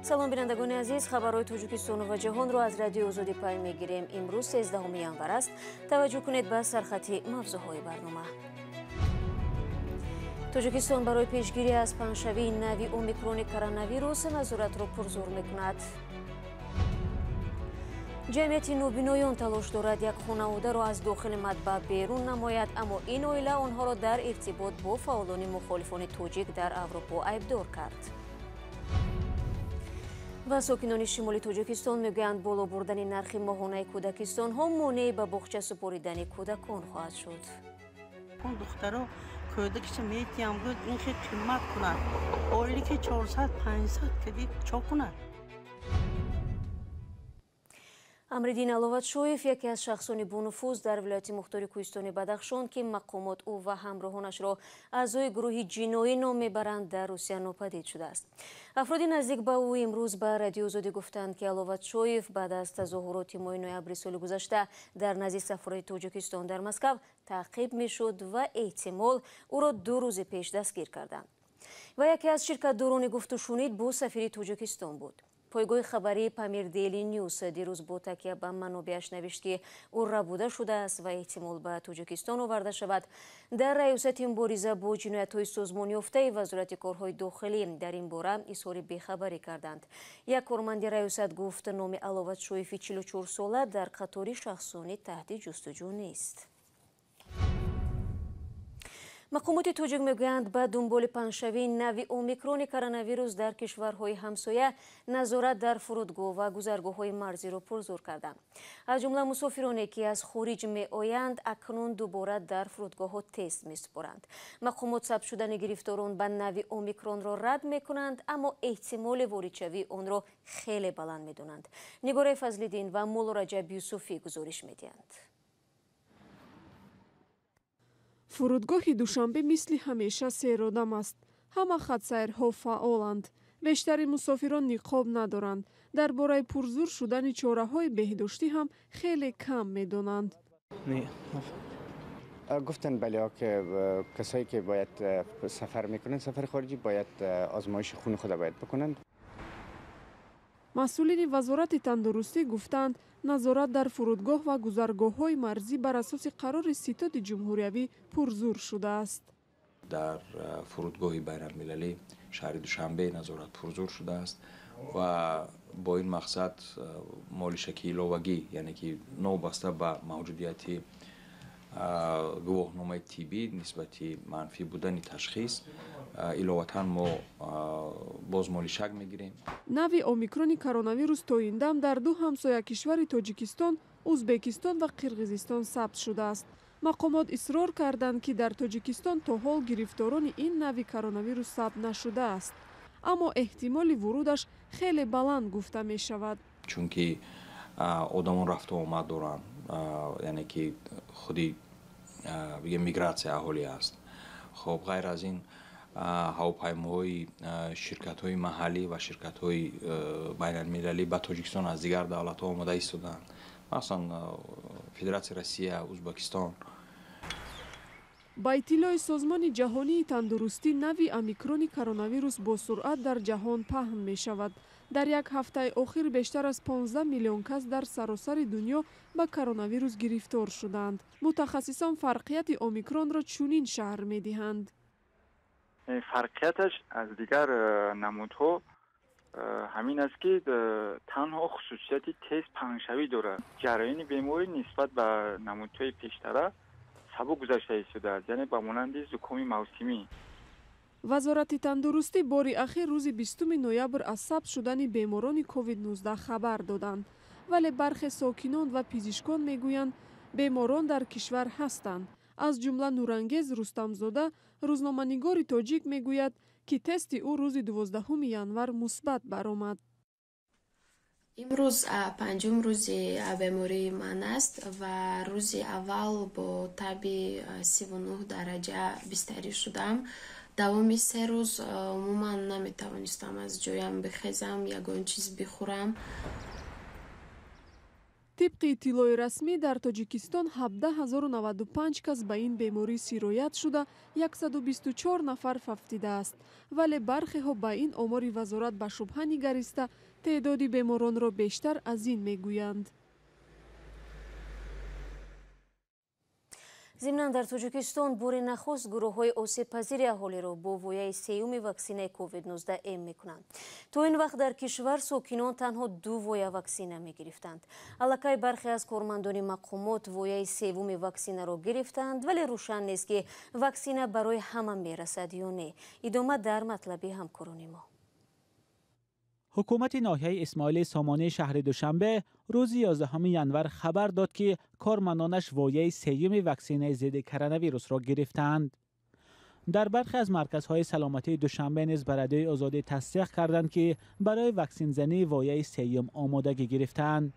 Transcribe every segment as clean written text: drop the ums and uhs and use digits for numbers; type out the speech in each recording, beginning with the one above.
салом бинандагони азиз, хабарҳои Тоҷикистон ва ҷаҳонро аз радиои Озодӣ пайм мегирем. Имрӯз 13 январ аст. Таваҷҷӯҳ кунед ба сархати мавзӯъҳои барнома. Тоҷикистон барои пешгирӣ аз паҳншавии нави омикрони коронавирус назоратро пурзур мекунад. ҷамъияти нобиноён талош дорад як хонаводаро аз дохили матбаъ берун намояд, аммо ин оила онҳоро дар иртибот бо фаъолони мухолифони тоҷик дар Аврупо айбдор кард. ва сокинони шимоли Тоҷикистон мегӯянд боло бурдани нархи моҳонаи кӯдакистонҳо монеъ ба боғча супоридани кӯдакон хоҳад шуд. духтаро кӯдакиша метиям гуд ин хеле қимат кунад. оили ки 400-500 кредит чо кунад? Амриддин Аловатшоев яке аз шахсони бонуфуз дар вилояти мухтори Кӯҳистони Бадахшон ки мақомот ӯ ва ҳамроҳонашро аъзои гурӯҳи ҷиноӣ ном мебаранд, дар Русия нопадид шудааст. Афроди наздик ба ӯ имрӯз ба радиои Озодӣ гуфтанд ки Аловатшоев баъд аз тазоҳуроти моҳи ноябри соли гузашта дар назди сафорати Тоҷикистон дар Москав таъқиб мешуд ва эҳтимол ӯро 2 рӯзи пеш дастгир карданд. ва яке аз ширкатдорони гуфтушунид бо сафири Тоҷикистон буд. Пойгоҳи хабарии Памир Дейли Ньюс дирӯз бо такя ба манобеаш навишт ки ӯ рабуда шудааст ва эҳтимол ба Тоҷикистон оварда шавад. Дар раёсати мубориза бо ҷиноятҳои созмонёфтаи Вазорати корҳои дохилӣ дар ин бора изҳори бехабарӣ карданд. Як корманди раёсат гуфт номи Аловатшоеви 44 сола дар қатори шахсони таҳти ҷустуҷӯ нест. мақомоти тоҷик мегӯянд ба дунболи паҳншавии нави омикрони коронавирус дар кишварҳои ҳамсоя назорат дар фурудгоҳ ва гузаргоҳҳои марзиро пурзур карданд. аз ҷумла мусофироне ки аз хориҷ меоянд акнун дубора дар фурудгоҳҳо тест месупоранд. мақомот сабт шудани гирифторон ба нави омикронро рад мекунанд, аммо эҳтимоли воридшавии онро хеле баланд медонанд. Нигораи Фазлиддин ва Моло Раҷаб Юсуфӣ гузориш медиҳанд. фурудгоҳи душанбе мисли ҳамеша серодам аст. ҳама хатсайрҳо фаъоланд. бештари мусофирон ниқоб надоранд. дар бораи пурзур шудани чораҳои беҳдоштӣ ҳам хеле кам медонанд. گفتن بله که کسایی که باید سفر میکنند سفر خارجی باید آزمایش خون خود باید بکنند. масъулини вазорати тандурустӣ гуфтанд назорат дар фурудгоҳ ва гузаргоҳҳои марзӣ бар асоси қарори ситоди ҷумҳуриявӣ пурзур шудааст. дар фурудгоҳи байналмилалӣ шаҳри душанбе назорат пурзур шудааст ва бо ин мақсад молишаки иловагӣ, яъне ки новбаста ба мавҷудияти гувоҳномаи тиббӣ нисбати манфӣ будани ташхис иловатан мо боз молишак мегирем. нави омикрони коронавирус то ин дам дар 2 ҳамсоя кишвари Тоҷикистон, Узбекистон ва Қирғизистон сабт шудааст. мақомот исрор карданд ки дар Тоҷикистон то ҳол гирифторони ин нави коронавирус сабт нашудааст, аммо эҳтимоли вурудаш хеле баланд гуфта мешавад. чунки одамон рафту омад доранд, яъне ки худи бигем мигратсия аҳолӣ аст. хоб ғайр аз ин ҳавопаймоҳои ширкатҳои маҳаллӣ ва ширкатҳои байналмилалӣ ба Тоҷикистон аз дигар давлатҳо омода истоданд, масалан Федератсияи Россия, Узбекистон. ба иттилои Созмони ҷаҳонии тандурустӣ, нави омикрони коронавирус бо суръат дар ҷаҳон паҳн мешавад. дар як ҳафтаи охир бештар аз 15 миллион кас дар саросари дунё ба коронавирус гирифтор шуданд. мутахассисон фарқияти омикронро чунин шаҳр медиҳанд. фарқияташ аз дигар намудҳо ҳамин аст ки танҳо хусусияти тез паҳншавӣ дорад. ҷараёни беморӣ нисбат ба намудҳои пештара сабук гузашта истодааст, яъне ба монанди зукоми мавсимӣ. вазорати тандурустӣ бори ахир рӯзи 20 ноябр аз сабт шудани беморони COVID-19 хабар доданд, вале бархе сокинон ва пизишкон мегӯянд беморон дар кишвар ҳастанд. аз ҷумла Нурангез Рустамзода, рӯзноманигори тоҷик, мегӯяд ки тести ӯ рӯзи 12 январ мусбат баромад. имрӯз 5-ум рӯзи бемории ман аст ва рӯзи аввал бо таби 39 дараҷа бистарӣ шудам. давоми 3 рӯз умуман наметавонистам аз ҷоям бихезам, ягон чиз бихӯрам. طبق اطلاع رسمی در تاجیکستان 17095 کس به این بیماری سیرایت شده، 124 نفر ففتیده است. ولی برخی ها به این آمار وزارت به شبهه نگریسته تعداد بیماران را بیشتر از این میگویند. ضمناً در تاجیکستان باری نخست گروه‌های آسیب‌پذیر اهالی‌ро бо вояи сеюми ваксинаи COVID-19 эм мекунанд. то ин вақт дар кишвар сокинон танҳо 2 воя ваксина мегирифтанд. аллакай бархе аз кормандони мақомот вояи севуми ваксинаро гирифтанд, вале рӯшан нест ки ваксина барои ҳама мерасад ё не. идома дар матлаби ҳамкорони мо. حکومت ناحیه اسماعیل سامانه شهر دوشنبه روز 11 ینور خبر داد که کارمندانش وایه سیوم واکسن ضد کرونا ویروس را گرفتند. در برخی از مرکزهای سلامتی دوشنبه نیز بر رادیوی آزادی تصدیق کردند که برای واکسن زنی وایه سیوم آمادگی گرفتند.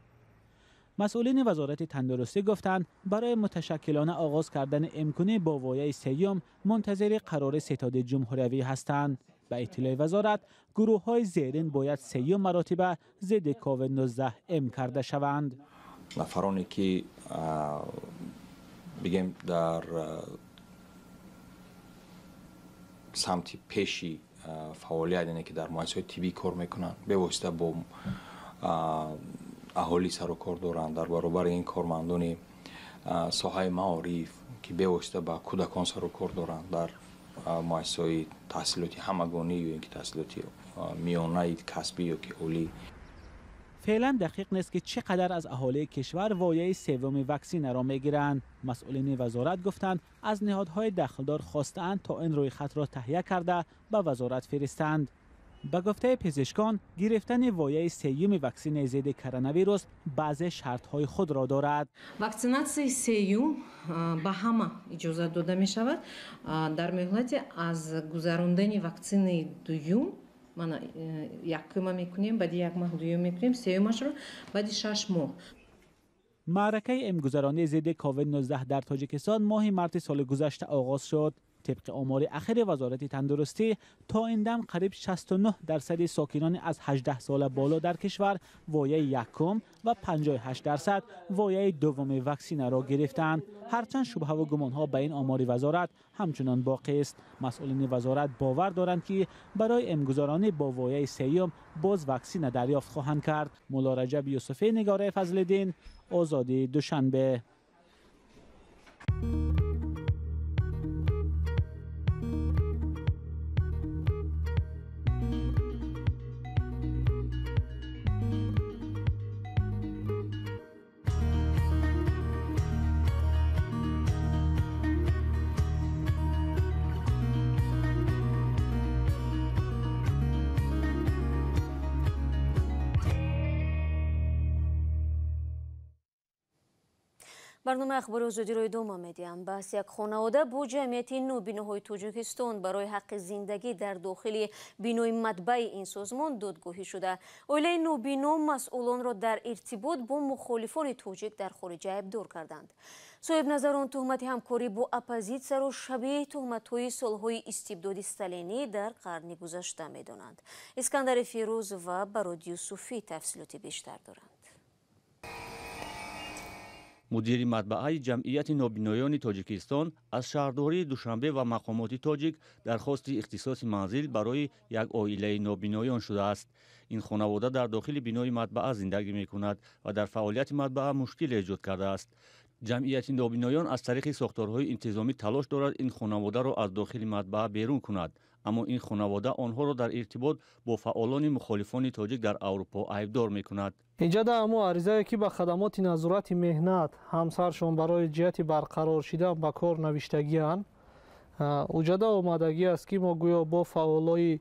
مسئولین وزارت تندرستی گفتند برای متشکلانه آغاز کردن امکانی با وایه سیوم منتظر قرار ستاد جمهوری هستند. به اطلاع وزارت گروه های زیرین باید 3 مراتب ضد کووید 19 ام کرده شوند. نفرانی که بگیم در سمت پیشی فعالیت یعنی که در مؤسسات طبی کار میکنند به واسطه با اهالی سر و کار دارند، در برابر این کارمندان ساحه معارف که به واسطه با کودکان سر و کار دارند در مؤسسات تحصیلاتی همگانی یا اینکه تحصیلاتی میانه کسبی یا که اولی. فعلا دقیق نیست که چقدر از اهالی کشور وایه سوم واکسن را میگیرند. مسئولین وزارت گفتند از نهادهای دخلدار خواستند تا این روی خط را تهیه کرده به وزارت فرستند. به گفته پزشکان گرفتن وایه سیوم واکسن ضد کرونا ویروس بعضی شرط‌های خود را دارد. واکسیناسیای سیوم به همه اجازه داده می شود در مهلت از گذراندن واکسن دوم ما یکم میکنیم، بعد یک ماه دوم میکنیم، سیومش رو بعد 6 ماه. معرکه امگذرانی ضد کووید 19 در تاجیکستان ماه مارس سال گذشته آغاز شد. طبق آمار اخیر وزارت تندرستی تا این دم قریب 69% ساکنان از 18 سال بالا در کشور وایه یکم و 58% وایه دوم واکسن را گرفتند. هرچند شبهه و گمانها به این آمار وزارت همچنان باقی است. مسئولین وزارت باور دارند که برای امگذارانی با وایه سیوم باز واکسن دریافت خواهند کرد. مولا رجب یوسفی، نگاره فضل‌الدین، آزادی دوشنبه. барномаи ахбори озодиро идома медиҳам. баъз як хонавода бо ҷамъияти нобиноҳои тоҷикистон барои ҳаққи зиндагӣ дар дохили бинои матбаъи ин созмон додгоҳӣ шуда. оилаи нобино масъулонро дар иртибот бо мухолифони тоҷик дар хориҷа айбдор карданд. соҳибназарон туҳмати ҳамкорӣ бо оппозитсияро шабеҳ туҳматҳои солҳои истибдоди сталинӣ дар қарни гузашта медонанд. искандари фирӯз ва барод юсуфӣ тафсилоти бештар доранд. مدیر مطبعه جمعیت نابینایان تاجیکستان از شهرداری دوشنبه و مقامات تاجیک درخواست اختصاص منزل برای یک عائله نابینایان شده است. این خانواده در داخل بینای مطبعه زندگی می کند و در فعالیت مطبعه مشکل ایجاد کرده است. جمعیت نابینایان از طریق ساختارهای انتظامی تلاش دارد این خانواده را از داخل مطبعه بیرون کند، اما این خانواده آنها را در ارتباط با فعالان مخالفان تاجیک در اروپا ایبدار می کند. اینجا در امو عریضه‌ای که به خدمات نظارت مهنت همسرشون برای جهت برقرار شدن به کار نوشتگی‌اند. اوجاده آمدگی است که ما گویا با فعالای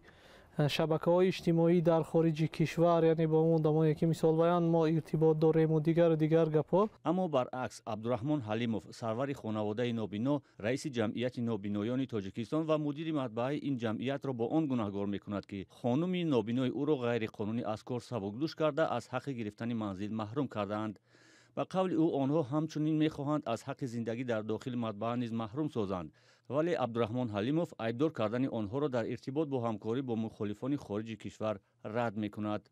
شبکه‌های اجتماعی در خارج کشور، یعنی با اون دمایی که مثال بیان ما ارتباط داریم و دیگر گپا. اما برعکس عبدالرحمن حلیموف، سرور خانواده نابینا، رئیس جمعیت نابینایان تاجیکستان و مدیر مطبعه این جمعیت را با آن گناهکار می‌کند که خانم نابینای او را غیر قانونی از کار سبکدوش کرده از حق گرفتن منزل محروم کردند. به قول او آنها همچنین می‌خواهند از حق زندگی در داخل مطبعه نیز محروم سازند. ولی عبدالرحمن حلیموف ایبدار کردن آنها را در ارتباط با همکاری با مخالفان خارج کشور رد می‌کند.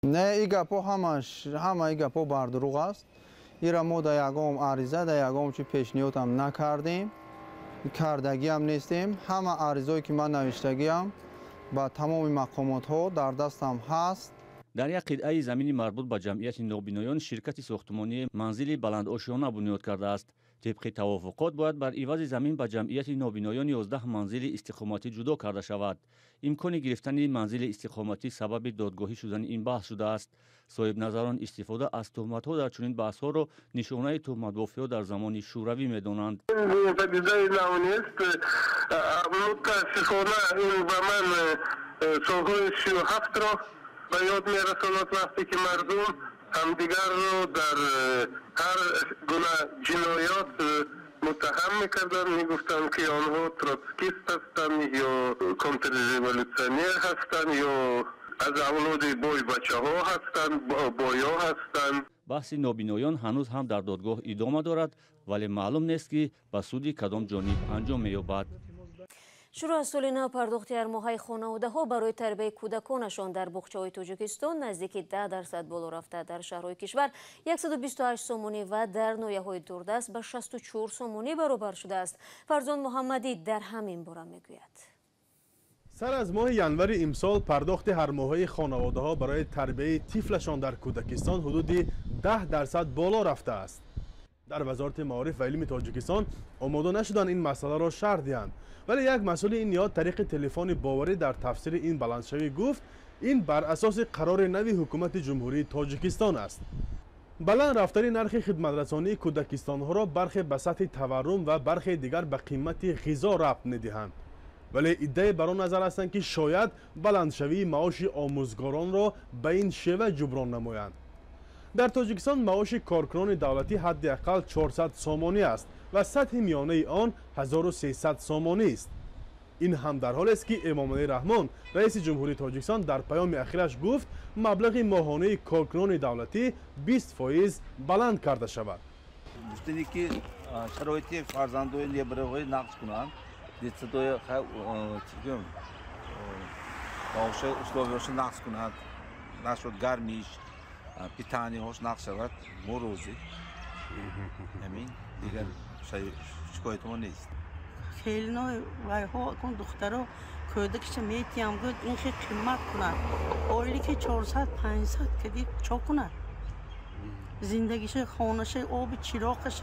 نه ای گپا همه ای گپا بر دروغ است. ایرا ما در یگام عریضه در یگام چی پیشنهاد هم نکردیم، کردگی هم نیستیم. همه عریضه‌ای که من نوشتگیم با تمام مقامات ها در دستم هست. در یک قطعه زمین مربوط به جمعیت نابینایان شرکت ساختمانی منزل بلندآشیانه بنیاد کرده است. طبق توافقات باید بر عوض زمین به جمعیت نابینایان 11 منزل استقامتی جدا کرده شود. امکان گرفتن منزل استقامتی سبب دادگاهی شدن این بحث شده است. صاحب نظران استفاده از تهمت‌ها در چنین بحث‌ها را نشانه تهمت‌بافی‌ها در زمان شوروی می‌دانند. این پدیده نوینی است. متأسفانه این به من سال‌های 37 را به یاد می‌رساند وقتی که مردم همدیگر رو در هر گونه جنایات متهم می‌کردند، می‌گفتند که آنها تروتسکیست هستند یا کنتر ریولوسیونر هستند یا از اولاد بای بچه‌ها هستند، بایا هستند. بحث نابینایان هنوز هم در دادگاه ادامه دارد ولی معلوم نیست که به سود کدام جانب انجام می‌یابد. شروع از سال نو پرداخت ارماهای خانواده‌ها برای تربیت کودکانشان در باغچه‌های تاجیکستان نزدیک 10% بالا رفته. در شهرهای کشور 128 سومونی و در ناحیه‌های دوردست به 64 سومونی برابر شده است. فرزان محمدی در همین باره میگوید. سر از ماه ینور امسال پرداخت هرماهای خانواده‌ها برای تربیت طفلشان در کودکستان حدود 10% بالا رفته است. در وزارت معارف و علم تاجیکستان آماده نشدن این مسئله را شرح دهند، ولی یک مسئول این نیاد طریق تلفن باوری در تفسیر این بلندشوی گفت این بر اساس قرار نوی حکومت جمهوری تاجیکستان است. بلند رفتن نرخ خدمترسانی کودکستان ها را برخی به سطح تورم و برخی دیگر به قیمت غذا ربط می‌دهند، ولی ایده بر آن نظر هستند که شاید بلندشوی معاش آموزگاران را به این شیوه جبران نمایند. در تاجیکستان معاش کارکنان دولتی حداقل 400 سومانی است و سطح میانه آن 1300 سومانی است. این هم در حالی است که امامعلی رحمان رئیس جمهوری تاجیکستان در پیام اخیرش گفت مبلغ ماهانه کارکنان دولتی 20% بلند کرده شود. گفتنی که شرایط فرزندان نیبرهای نقص کنند، دیتسدای چیزم معاش اسلوبیش نقص کنند، نشد گرمیش پیتانی هاش نقص شود موروزی. همین دیگر شکایت ما نیست. خیلی نوع وای ها کن دخترها کودکش میتیم گفت این خیلی قیمت کنن. اولی که 400 500 کدید چا کنن؟ زندگیش خانش آب چراغش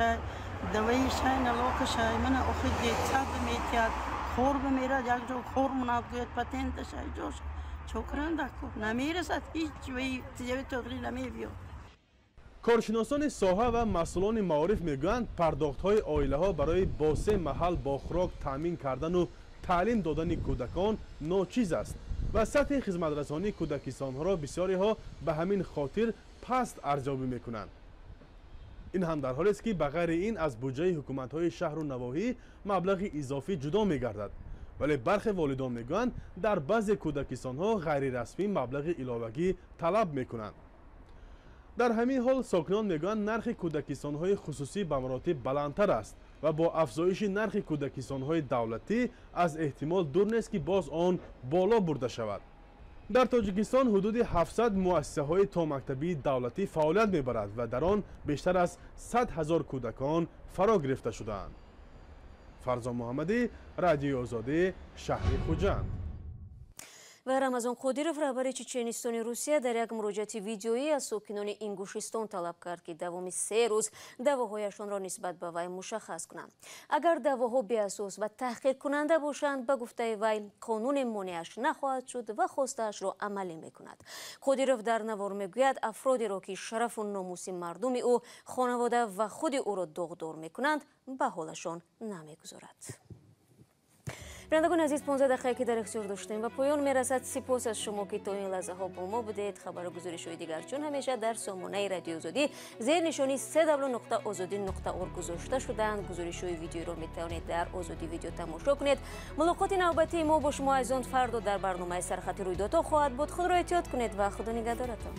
دوایش نلاکش من آخه دیتسد میتید خور بمیرد یک جا خور منافقیت پتنتش جاش چوکران دکو نمیرسد هیچ وی تجاوی تغییر نمیبیاد. کارشناسان ساحه و مسئولان معارف میگویند پرداخت‌های عائله‌ها برای با 3 محل با خوراک تامین کردن و تعلیم دادن کودکان ناچیز است و سطح خدمترسانی کودکستان‌ها را بسیاری‌ها به همین خاطر پست ارزیابی می‌کنند. این هم در حالی است که بغیر این از بودجه حکومت‌های شهر و نواحی مبلغ اضافی جدا می‌گردد، ولی برخی والدان میگویند در بعضی کودکستان‌ها غیر رسمی مبلغ علاوه‌ای طلب می‌کنند. در همین حال ساکنان میگویند نرخ کودکستان‌های خصوصی به مراتب بلندتر است و با افزایش نرخ کودکستان‌های دولتی از احتمال دور نیست که باز آن بالا برده شود. در تاجیکستان حدود 700 مؤسسه‌های تا مکتبی دولتی فعالیت می‌برد و در آن بیشتر از 100,000 کودکان فرا گرفته شده‌اند. فرزان محمدی، رادیو آزادی، شهر خوجند. و рамазон қодиров раҳбари чеченистони русия дар як муроҷиати видеоӣ аз сокинони ингушистон талаб кард ки давоми 3 рӯз даъвоҳояшонро нисбат ба вай мушаххас кунанд. агар даъвоҳо беасос ва таҳқиқкунанда бошанд ба гуфтаи вай қонуне монеаш нахоҳад шуд ва хостаашро амалӣ мекунад. қодиров дар навор мегӯяд афродеро ки шарафу номуси мардуми ӯ хонавода ва худи ӯро доғдор мекунанд ба ҳолашон намегузорад. бинандагони азиз 15 дақиқа ки дар ихтиёр доштем ба поён мерасад. сипос аз шумо ки то ин лаҳзаҳо бо мо будед. хабару гузоришҳои дигар чун ҳамеша дар сомонаи радиои озодӣ зер нишони www.ozodi.org гузошта шудаанд. гузоришҳои видеоро метавонед дар озоди видео тамошо кунед. мулоқоти навбатии мо бо шумо азон фардо дар барномаи сархати рӯйдодҳо хоҳад буд. худро эҳтиёт кунед ва худо нигаҳдоратон.